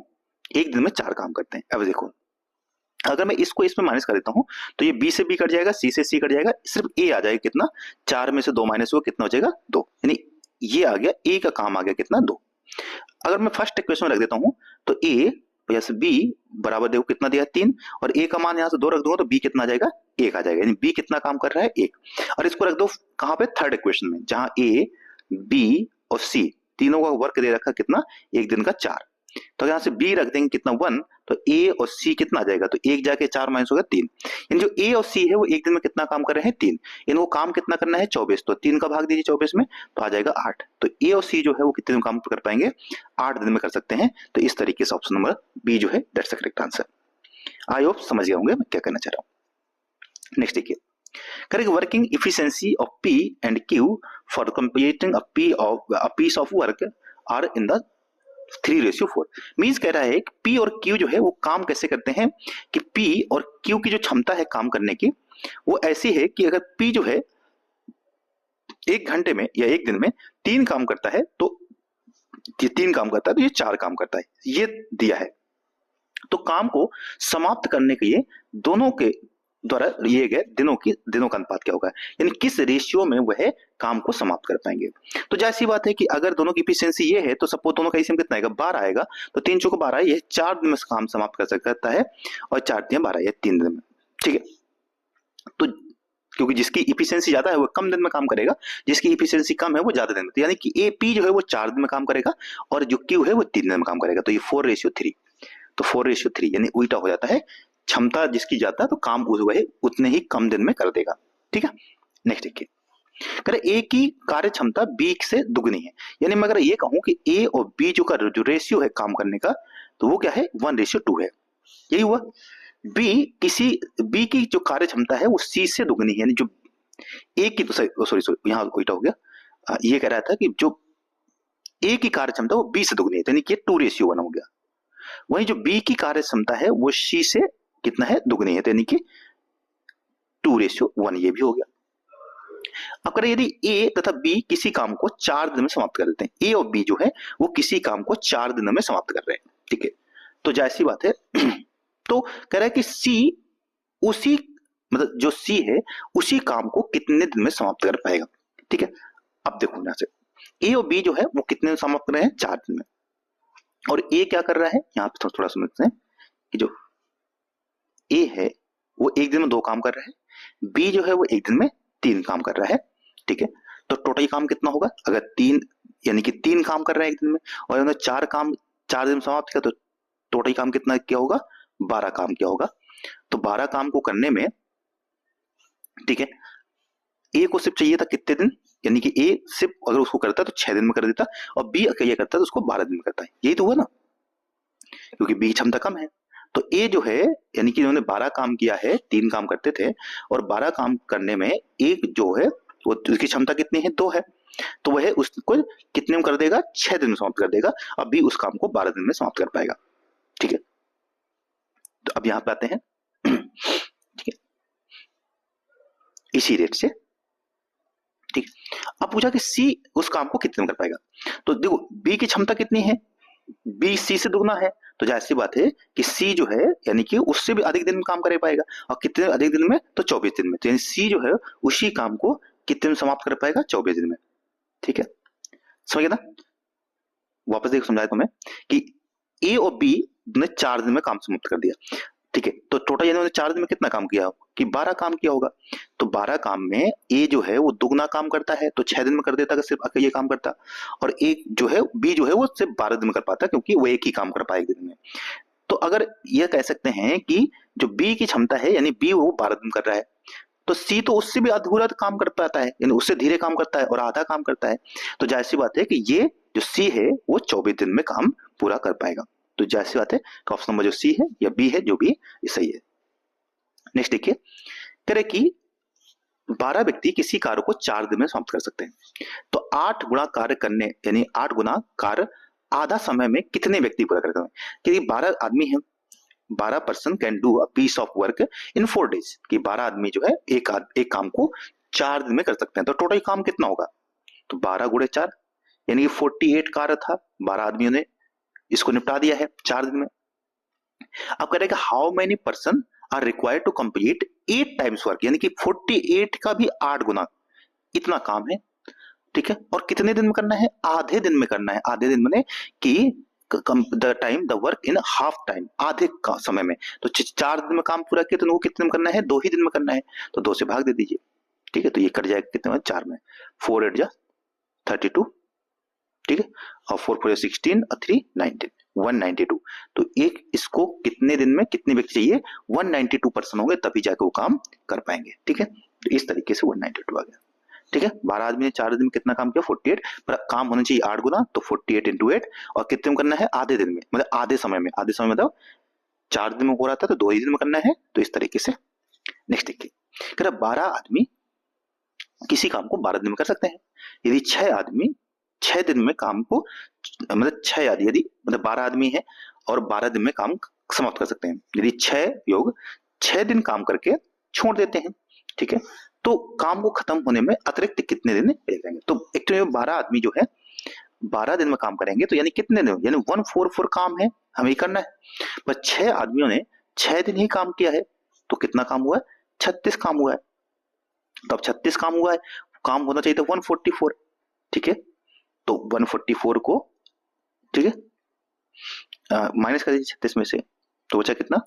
एक दिन में 4 काम करते हैं। अब देखो अगर मैं इसको इसमें माइनस कर देता हूं तो ये बी से बी कट जाएगा, सी से सी कट जाएगा, सिर्फ ए आ जाएगा कितना, 4 में से 2 माइनस हुआ, कितना हो जाएगा 2, यानी ये आ गया ए का काम आ गया कितना 2। अगर मैं फर्स्ट इक्वेशन में रख देता हूं तो ए प्लस बी बराबर देखो कितना दिया 3, और ए का मान यहां से 2 रख दूंगा तो बी कितना आ जाएगा 1 आ जाएगा, यानी बी कितना काम कर रहा है 1। और इसको रख दो कहां पे, थर्ड इक्वेशन में, जहां ए बी और सी तीनों का वर्क दे रखा कितना, एक दिन का 4। तो यहां से बी रख देंगे कितना 1, तो ए और सी कितना आ जाएगा, तो 1 जाके 4 माइनस होगा 3, यानी जो ए और सी है वो एक दिन में कितना काम कर रहे हैं 3, इनको काम कितना करना है 24, तो 3 का भाग दीजिए 24 में तो आ जाएगा 8। तो ए और सी जो है वो कितने दिन काम कर पाएंगे, 8 दिन में कर सकते हैं। तो इस तरीके से ऑप्शन नंबर बी जो है that's the correct answer. I hope समझ गए होंगे मैं क्या करना चाह रहा हूं। नेक्स्ट देखिए, correct working efficiency of P and Q for completing a piece of work are in the 3:4 means कह रहा है कि पी और क्यू जो है वो काम कैसे करते हैं, कि पी और क्यू की जो क्षमता है काम करने की वो ऐसी है कि अगर पी जो है 1 घंटे में या 1 दिन में 3 काम करता है, तो ये 3 काम करता है तो ये 4 काम करता है, ये दिया है। तो काम को समाप्त करने के लिए दोनों के द्वारा लिए गए दिनों का अनुपात क्या होगा, यानी किस रेशियो में वह काम को समाप्त कर पाएंगे। तो जाहिर सी बात है कि अगर दोनों की इफिशिएंसी ये है तो सपोज दोनों का एलसीएम कितना आएगा 12 आएगा, तो 3 चौको 12 ये 4 दिन में काम समाप्त कर सकता है, और 4 3 12 ये 3 दिन में। ठीक है, तो क्योंकि जिसकी इफिशिएंसी ज्यादा है वो कम दिन में काम करेगा, जिसकी इफिशिएंसी कम है वो ज्यादा दिन में, तो यानी कि ए पी जो है वो 4 दिन में काम करेगा और जो क्यू है वो 3 दिन में काम करेगा। तो ये 4:3, तो 4:3 यानी उल्टा हो जाता है, क्षमता जिसकी ज्यादा तो काम वह उतने ही कम दिन में कर देगा। ठीक है, नेक्स्ट देखिए, कह रहे ए की कार्य क्षमता बी से दुगनी है। यानी मैं अगर ये कहूं कि ए और बी जो रेशियो है काम करने का, तो वो क्या है, 1:2 है। यही हुआ। बी की जो कार्य क्षमता है वो सी से दुगनी है, यानी जो ए की, सॉरी यहाँ उल्टा हो गया। ये कह रहा था कि जो ए की कार्य क्षमता वो बी से दुगनी है, यानी कि 2:1 हो गया। वहीं जो बी की कार्य क्षमता है वो सी से कितना है, दुगनी है, यानी कि 2:1, ये भी हो गया। अब करें, यदि ए तथा बी किसी काम को 4 दिन में समाप्त कर देते हैं, ए और बी जो है वो किसी काम को 4 दिनों में समाप्त कर रहे हैं, ठीक है, तो जाहिर सी बात है तो कह रहा है कि सी उसी, मतलब जो सी है उसी काम को कितने दिन में समाप्त कर पाएगा, ठीक है। अब देखो यहां से ए और बी जो है वो कितने में समाप्त कर रहे हैं, 4 दिन में। और ए क्या कर रहा है, यहाँ पे थोड़ा समझते हैं कि जो ए है वो एक दिन में 2 काम कर रहा है, बी जो है वो एक दिन में 3 काम कर रहा है, ठीक है। तो टोटल काम कितना होगा, अगर 3, यानी कि 3 काम कर रहे हैं एक दिन में, और उन्होंने 4 काम 4 दिन में समाप्त किया, तो टोटल काम कितना क्या होगा, 12 काम क्या होगा। तो 12 काम को करने में, ठीक है, ए को सिर्फ चाहिए था कितने दिन, यानी कि ए सिर्फ अगर उसको करता तो 6 दिन में कर देता, और बी अगर ये करता तो उसको 12 दिन में करता है, यही तो हुआ ना, क्योंकि बी की क्षमता कम है। तो ए जो है, यानी कि इन्होंने 12 काम किया है, 3 काम करते थे, और 12 काम करने में एक जो है वो उसकी क्षमता कितनी है, 2 है, तो वह उसको कितने में कर देगा, 6 दिन में समाप्त कर देगा। अब भी उस काम को 12 दिन में समाप्त कर पाएगा, ठीक है। तो अब यहां पे आते हैं ठीक है, इसी रेट से, ठीक। अब पूछा कि सी उस काम को कितने में कर पाएगा, तो देखो बी की क्षमता कितनी है, बी सी से दुगना है, तो जाहिर सी बात है कि सी जो है यानी कि उससे भी अधिक दिन में काम कर पाएगा, और कितने अधिक दिन में, तो 24 दिन में, तो यानी सी जो है उसी काम को कितने में समाप्त कर पाएगा, 24 दिन में, ठीक है। समझ गया ना, वापस देखो समझाया तुम्हें कि ए और बी ने 4 दिन में काम समाप्त कर दिया, ठीक है, तो टोटल इन्होंने 4 दिन में कितना काम किया, कि 12 काम किया होगा। तो 12 काम में ए जो है वो दुगना काम करता है, तो 6 दिन में कर देता अगर सिर्फ अकेले ये काम करता, और एक जो है बी जो है वो सिर्फ 12 दिन में कर पाता, क्योंकि वो एक ही काम कर पाए एक दिन में। तो अगर ये कह सकते हैं कि जो बी की क्षमता है, यानी बी वो 12 दिन कर रहा है, तो सी तो उससे भी अधूरा काम कर पाता है, यानी उससे धीरे काम करता है और आधा काम करता है, तो जाहिर सी बात है कि ये जो सी है वो 24 दिन में काम पूरा कर पाएगा। तो जाहिर सी बात है कि ऑप्शन नंबर जो सी है या बी है, जो भी ये सही है। नेक्स्ट देखिए, कह रहे कि 12 व्यक्ति किसी कार्य को 4 दिन में समाप्त कर सकते हैं, तो 8 गुना कार्य करने, यानी 8 गुना कार्य आधा समय में कितने व्यक्ति पूरा करते हैं, क्योंकि 12 आदमी हैं, 12 person can do a piece of work in 4 days, कि 12 आदमी जो है एक काम को 4 दिन में कर सकते हैं, तो टोटल काम कितना होगा, तो 12 गुणे 4, यानी कि 48 कार्य था, 12 आदमियों ने इसको निपटा दिया है 4 दिन में। अब कह रहे हैं कि how many person are required to complete 8 times work, यानी कि 48 का भी 8 गुना इतना काम है, ठीक है, और कितने दिन में करना है, आधे दिन में करना है। आधे दिन में कि the time the work in half time, आधे का समय में, तो 4 दिन में काम पूरा किया तो वो कितने में करना है, 2 ही दिन में करना है, तो 2 से भाग दे दीजिए, ठीक है, तो ये कट जाएगा कितने में, 4 में, 4 8 जा 32, ठीक है, और 4 4 16 और 3 19, 192। तो एक इसको कितने दिन में कितने व्यक्ति चाहिए, 192 पर्सन होंगे तभी जाके वो काम कर पाएंगे, ठीक है। तो इस तरीके से 192 आ गया, ठीक है। 12 आदमी ने 4 दिन में कितना काम किया, 48, पर काम होना चाहिए 8 गुना, तो 48 इंटू 8, और कितने में करना है, आधे दिन में, मतलब आधे समय में, आधे समय मतलब 4 दिन में हो रहा था तो 2 ही दिन में करना है, तो इस तरीके से। नेक्स्ट देखिए, कह रहा 12 आदमी किसी काम को 12 दिन में कर सकते हैं, यदि 6 आदमी 6 दिन में काम को, मतलब 6 आदमी, यदि मतलब 12 आदमी है और 12 दिन में काम समाप्त कर सकते हैं, यदि 6 योग 6 दिन काम करके छोड़ देते हैं, ठीक है, तो काम को खत्म होने में अतिरिक्त कितने दिन लग जाएंगे, तो एक्चुअली 12 आदमी जो है 12 दिन में काम करेंगे, तो यानी कितने दिन, यानी 144 काम है हमें करना है, पर 6 आदमियों ने 6 दिन ही काम किया है, तो कितना काम हुआ है, 36 काम हुआ है। तो अब 36 काम हुआ है, काम होना चाहिए था 144, ठीक है, तो 144 को, ठीक है, माइनस कर दीजिए 36 में से, तो बचा कितना,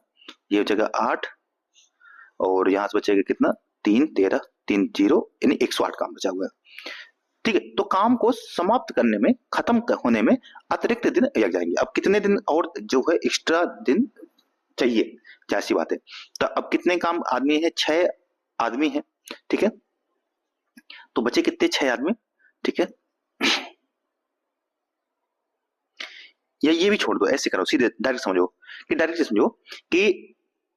ये बचेगा 8, और यहां से बचेगा कितना, 3 13 3 0, यानी 108 काम बचा हुआ है, ठीक है। तो काम को समाप्त करने में, खत्म होने में अतिरिक्त दिन लग जाएंगे। अब कितने दिन और जो है एक्स्ट्रा दिन चाहिए, जैसी बात है, तो अब कितने काम आदमी है, 6 आदमी है, ठीक है, तो बचे कितने, 6 आदमी। ठीक है, या ये भी छोड़ दो, ऐसे करो सीधे डायरेक्ट समझो कि डायरेक्ट समझो कि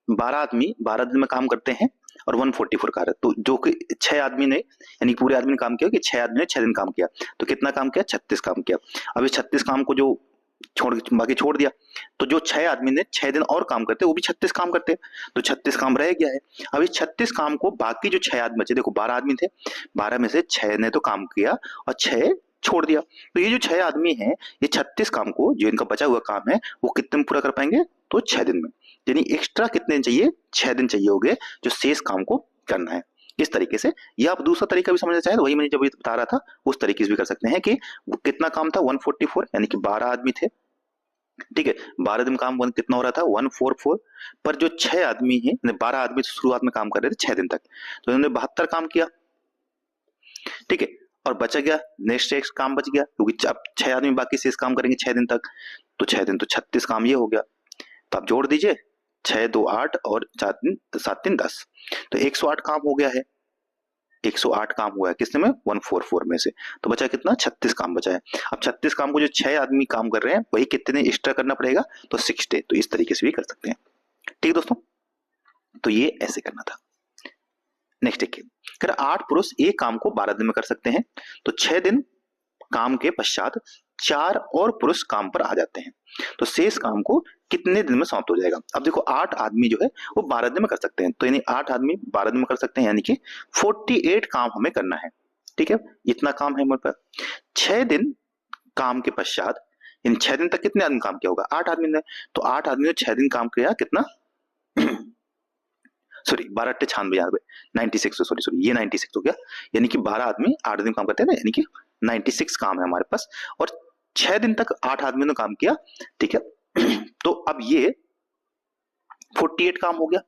12 आदमी 12 दिन में काम करते हैं और 144 कार है, तो जो कि 6 आदमी ने, यानी पूरे आदमी ने काम किया कि 6 आदमी ने 6 दिन काम किया, तो कितना काम किया, 36 काम किया। अब इस 36 काम को जो बाकी छोड़ दिया, तो जो 6 आदमी ने 6 दिन और काम करते वो भी 36 काम करते, तो 36 काम रह गया है। अब इस 36 काम को बाकी जो 6 आदमी बचे, देखो 12 आदमी थे, 12 में से 6 ने तो काम किया और 6 छोड़ दिया, तो ये जो 6 आदमी हैं, ये 36 काम को, जो इनका बचा हुआ काम है, वो कितने में पूरा कर पाएंगे, तो 6 दिन में। यानी एक्स्ट्रा कितने दिन चाहिए, 6 दिन चाहिए होंगे जो शेष काम को करना है। इस तरीके से, या आप दूसरा तरीका भी समझना चाहें तो वही मैंने जब बता रहा था उस तरीके से भी कर सकते हैं कि कितना काम था, 144, यानी कि 12 आदमी थे। ठीक है, 12 दिन काम कितना हो रहा था, 144, पर जो 6 आदमी है, 12 आदमी शुरुआत में काम कर रहे थे 6 दिन तक, तो इन्होंने 72 काम किया। ठीक है, और बचा गया नेक्स्ट एक काम बच गया, क्योंकि अब 6 आदमी बाकी शेष काम करेंगे 6 दिन तक, तो 6 दिन तो 36 काम ये हो गया। तो आप जोड़ दीजिए, 6 2 8 और 4 दिन 7 दिन 10, तो 108 काम हो गया है। 108 काम हुआ है किसने में, 144 में से, तो बचा कितना, 36 काम बचा है। अब 36 काम को जो 6 आदमी काम कर रहे हैं वही कितने एक्स्ट्रा करना पड़ेगा, तो 6 डे, तो इस तरीके से भी कर सकते हैं। ठीक है दोस्तों, तो ये ऐसे करना था। नेक्स्ट देखिए, अगर 8 पुरुष एक काम को 12 दिन में कर सकते हैं, तो 6 दिन काम के पश्चात 4 और पुरुष काम पर आ जाते हैं, तो शेष काम को कितने दिन में समाप्त हो जाएगा। अब देखो 8 आदमी जो है वो 12 दिन में कर सकते हैं, तो यानी 8 आदमी 12 दिन में कर सकते हैं, यानी कि 48 काम हमें करना है। ठीक है, इतना काम है हमारे पास। 6 दिन काम के पश्चात, इन 6 दिन तक कितने आदमी काम किया होगा, 8 आदमी ने, तो 8 आदमी ने 6 दिन काम किया, कितना सॉरी 12 8 96 96, सॉरी ये 96 हो गया, यानी कि 12 आदमी 8 दिन काम करते हैं ना, यानी कि 96 काम है हमारे पास, और 6 दिन तक 8 आदमियों ने काम किया। ठीक है, तो अब ये 48 काम हो गया,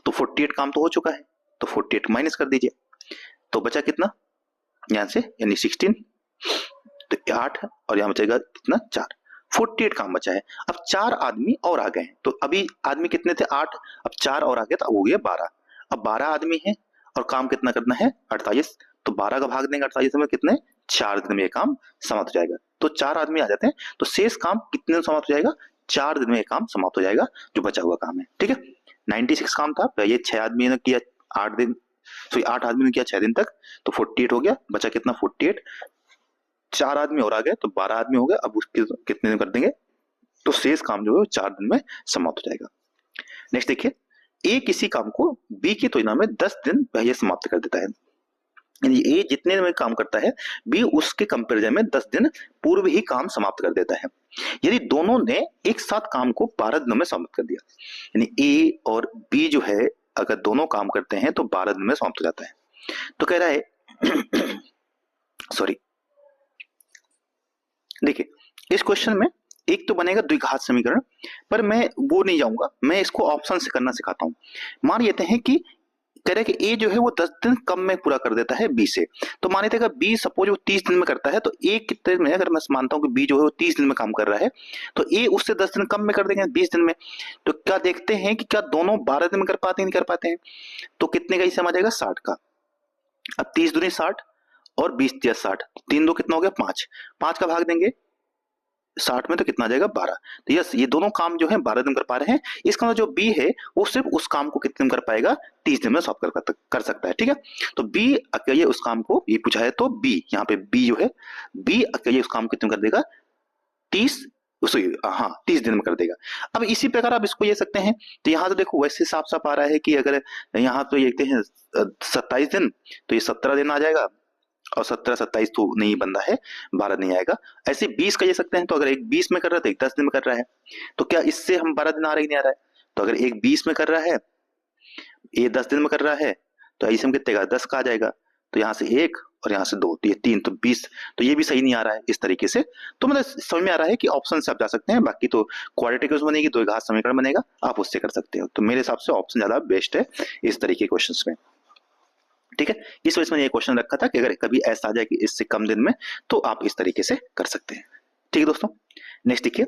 तो 48 काम तो हो चुका है, तो 48 माइनस कर दीजिए, तो बचा कितना यहां से, यानी 16, तो 8 और यहां बचेगा कितना, 4, 48 काम बचा है। अब 4 आदमी और आ गए हैं, तो अभी आदमी कितने थे, 8, अब 4 और आ गए तो अब हो गया 12। अब 12 आदमी है और काम कितना करना है, 48, तो 12 का भाग देंगे 48 में, कितने, 4 दिन में ये काम समाप्त हो जाएगा, तो 4 आदमी आ जाते हैं, तो शेष काम कितने दिन समाप्त हो जाएगा, 4 दिन में ये काम समाप्त हो जाएगा जो बचा हुआ काम है। ठीक है, 96 काम था, ये 6 आदमी ने किया 8 दिन, तो 8 आदमी ने किया 6 दिन तक, तो 48 हो गया, बचा कितना 48, 4 आदमी और आ गए तो 12 आदमी हो गए, अब उसके कितने दिन कर देंगे, तो शेष काम जो है 4 दिन में समाप्त हो जाएगा। नेक्स्ट देखिए, ए किसी काम को बी की तुलना में 10 दिन पहले समाप्त कर देता है, यानी ए जितने में काम करता है बी उसके कंपैरिजन में 10 दिन पूर्व ही काम समाप्त कर देता है। यदि दोनों ने एक साथ काम को 12 दिनों में समाप्त कर दिया, यानी ए और बी जो है अगर दोनों काम करते हैं तो 12 दिन में समाप्त हो जाता है। तो कह रहा है सॉरी, देखिए इस क्वेश्चन में एक तो बनेगा द्विघात समीकरण, पर मैं वो नहीं जाऊंगा, मैं इसको ऑप्शन से करना सिखाता हूं। मान लेते हैं कि कह रहे कि ए जो है वो 10 दिन कम में पूरा कर देता है बी से, तो मान लेते हैं बी सपोज वो 30 दिन में करता है, तो ए कितने में, अगर मैं मानता हूं कि बी जो है वो 30 दिन में काम कर रहा है, तो ए उससे 10 दिन कम में कर देंगे 20 दिन में, तो क्या देखते हैं कि क्या दोनों 12 दिन में कर पाते हैं, नहीं कर पाते हैं, तो कितने का ही सम आ जाएगा, 60 का। अब 30 दूनी 60 और 20 दिया 60, 3 2 कितना हो गया 5, 5 का भाग देंगे 60 में तो कितना आ जाएगा 12, तो यस ये दोनों काम जो है 12 दिन कर पा रहे हैं। इसका मतलब जो बी है वो सिर्फ उस काम को कितने दिन कर पाएगा, 30 दिन में सॉल्व कर सकता है। ठीक है, तो बी अकेले उस काम को, ये पूछा है तो बी, यहाँ पे बी जो है बी अकेले उस काम को कितने कर देगा, 30 दिन में कर देगा। अब इसी प्रकार आप इसको ये सकते हैं, तो यहाँ तो देखो वैसे साफ साफ आ रहा है कि अगर यहाँ तो ये देखते हैं 27 दिन, तो ये 17 दिन आ जाएगा, और 17 27 तो नहीं बन रहा है, 12 नहीं आएगा। ऐसे 20 का ले सकते हैं, तो अगर एक 20 में कर रहा है तो एक 10 दिन में कर रहा है, तो क्या इससे हम 12 दिन आ रहा है नहीं आ रहा है, तो अगर एक 20 में कर रहा है, ये 10 दिन में कर रहा है, तो ऐसे हम कितने का 10 का आ जाएगा, तो यहाँ से 1 और यहाँ से 2, तो ये 3, तो 20, तो ये भी सही नहीं आ रहा है इस तरीके से। तो मतलब समझ में आ रहा है कि ऑप्शन से आप जा सकते हैं, बाकी तो क्वाड्रेटिक बनेगी, द्विघात समीकरण बनेगा, आप उससे कर सकते हो। तो मेरे हिसाब से ऑप्शन ज्यादा बेस्ट है इस तरीके के क्वेश्चन में। ठीक है, इस वजह से मैंने ये क्वेश्चन रखा था कि अगर कभी ऐसा आ जाए कि इससे कम दिन में, तो आप इस तरीके से कर सकते हैं। ठीक है दोस्तों, नेक्स्ट देखिए,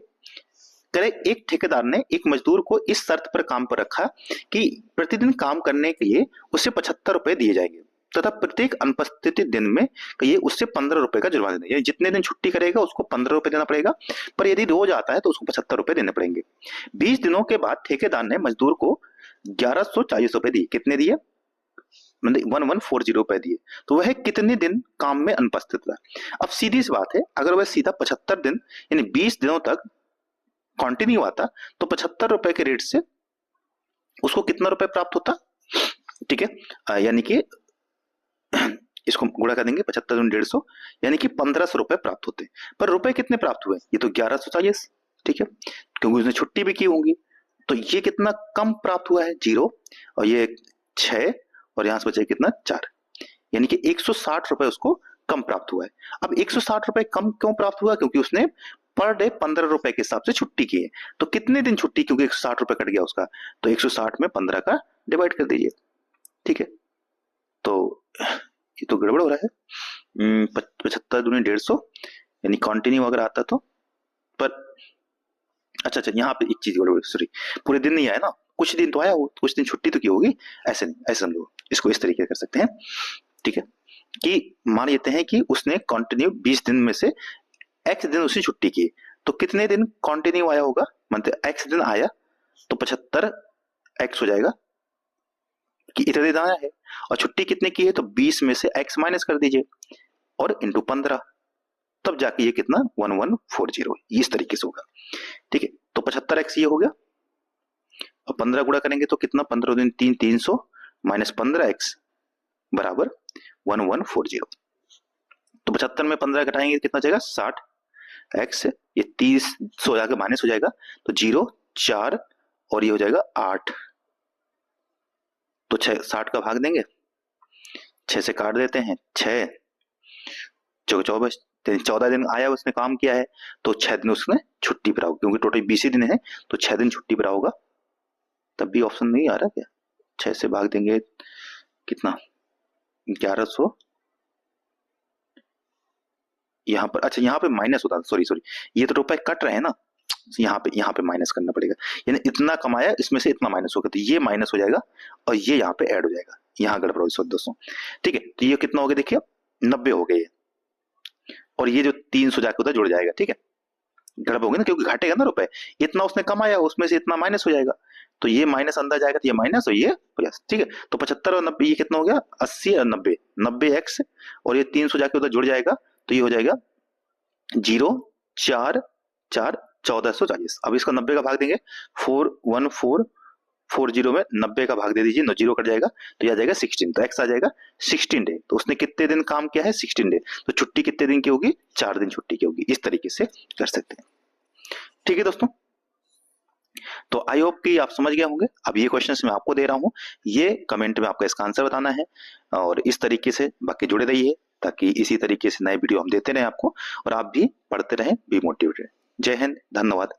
करे एक ठेकेदार ने एक मजदूर को इस शर्त पर काम पर रखा कि प्रतिदिन काम करने के लिए उसे 75 रुपए दिए जाएंगे। तथा प्रत्येक अनुपस्थिति दिन में ये उससे 15 रुपए का जुर्माना देना, यानी जितने दिन छुट्टी करेगा उसको 15 रुपए देना पड़ेगा, पर यदि रोज आता है तो उसको 75 रुपए देने पड़ेंगे। 20 दिनों के बाद ठेकेदार ने मजदूर को 1140 रुपए दिए। कितने दिए? मतलब 1140 रुपए दिए। तो वह कितने दिन काम में अनुपस्थित था? अब सीधी सी बात है, अगर वह सीधा 75 दिन यानी 20 दिनों तक कंटिन्यू आता तो 75 रुपए के रेट से उसको कितना रुपए प्राप्त होता? ठीक है, यानी कि इसको गुणा कर देंगे 75 दूनी 150, यानी कि 1500 रुपए प्राप्त होते। पर रुपए कितने प्राप्त हुए? ये तो 1140, ठीक है, क्योंकि उसने छुट्टी भी की होंगी। तो ये कितना कम प्राप्त हुआ है? 0, और ये 6, और यहां से बचे कितना? 4, यानी कि 160 रुपए उसको कम प्राप्त हुआ है। अब 160 रुपए कम क्यों प्राप्त हुआ? क्योंकि उसने पर डे 15 रुपए के हिसाब से छुट्टी की है। तो कितने दिन छुट्टी? क्योंकि 160 रुपए कट गया उसका, तो 160 में 15 का डिवाइड कर दीजिए, ठीक है। तो ये तो गड़बड़ हो रहा है। 75 दूनी 150, यानी कंटिन्यू अगर आता तो, पर अच्छा यहाँ पे एक चीज गड़बड़, सॉरी, पूरे दिन नहीं आया ना, कुछ दिन तो आया हो, कुछ दिन छुट्टी तो की होगी, ऐसे नहीं, ऐसे समझो, इसको इस तरीके से कर सकते हैं, ठीक है, कि मान लेते हैं कि उसने कंटिन्यू 20 दिन में से एक्स दिन उसने छुट्टी की, तो कितने दिन कंटिन्यू आया होगा? मतलब एक्स दिन आया तो 75 एक्स हो जाएगा कि इतने दिन आया है, और छुट्टी कितने की है? तो 20 में से एक्स माइनस कर दीजिए और इंटू 15, तब जाके ये कितना? 1140, इस तरीके से होगा, ठीक है। तो 75 एक्स ये हो गया, और 15 गुणा करेंगे तो कितना? 15 दिन 3, 300 माइनस 15 एक्स बराबर 1140। तो 75 में 15 घटाएंगे कितना जाएगा? 60 एक्स, ये 30 जाकर माइनस हो जाएगा, तो 0, 4, और ये हो जाएगा 8, तो 60 का भाग देंगे, 6 से काट देते हैं, 6 24, 14 दिन आया उसने काम किया है, तो 6 दिन उसने छुट्टी पर होगा, क्योंकि टोटल 20 दिन है तो 6 दिन छुट्टी पर होगा। तब भी ऑप्शन नहीं आ रहा क्या? 6 से भाग देंगे कितना? 1100, यहाँ पर, अच्छा यहाँ पे माइनस होता है, सॉरी, ये तो रुपए कट रहे हैं ना, यहाँ पे माइनस करना पड़ेगा, यानी इतना कमाया इसमें से इतना माइनस होगा, तो ये माइनस हो जाएगा और ये यहाँ पे ऐड हो जाएगा, यहाँ गड़बड़ हो दोस्तों, ठीक है। तो ये कितना हो गया? देखिए 90 हो गए, और ये जो 300 जाके उधर जुड़ जाएगा, ठीक है, गड़बड़ होगी ना, क्योंकि घटेगा ना रुपए, इतना उसने कमाया उसमें से इतना माइनस हो जाएगा, तो ये माइनस अंदर जाएगा, तो ये माइनस और ये प्लस, ठीक है। तो 75 और 90, ये कितना हो गया? 80 और 90, 90 एक्स, और ये 300 जाके उधर जुड़ जाएगा, तो ये हो जाएगा 0, 4, 4, 1440। अब इसका 90 का भाग देंगे, 41440 में 90 का भाग दे दीजिए, 0 कट जाएगा, तो ये आ जाएगा 16, तो एक्स आ जाएगा 16 डे। तो उसने कितने दिन काम किया है? 16 डे। तो छुट्टी कितने दिन की होगी? 4 दिन छुट्टी की होगी। इस तरीके से कर सकते हैं, ठीक है दोस्तों। तो आई होप कि आप समझ गए होंगे। अब ये क्वेश्चंस मैं आपको दे रहा हूं, ये कमेंट में आपका इसका आंसर बताना है, और इस तरीके से बाकी जुड़े रहिए, ताकि इसी तरीके से नए वीडियो हम देते रहें आपको, और आप भी पढ़ते रहें, बी मोटिवेटेड। जय हिंद, धन्यवाद।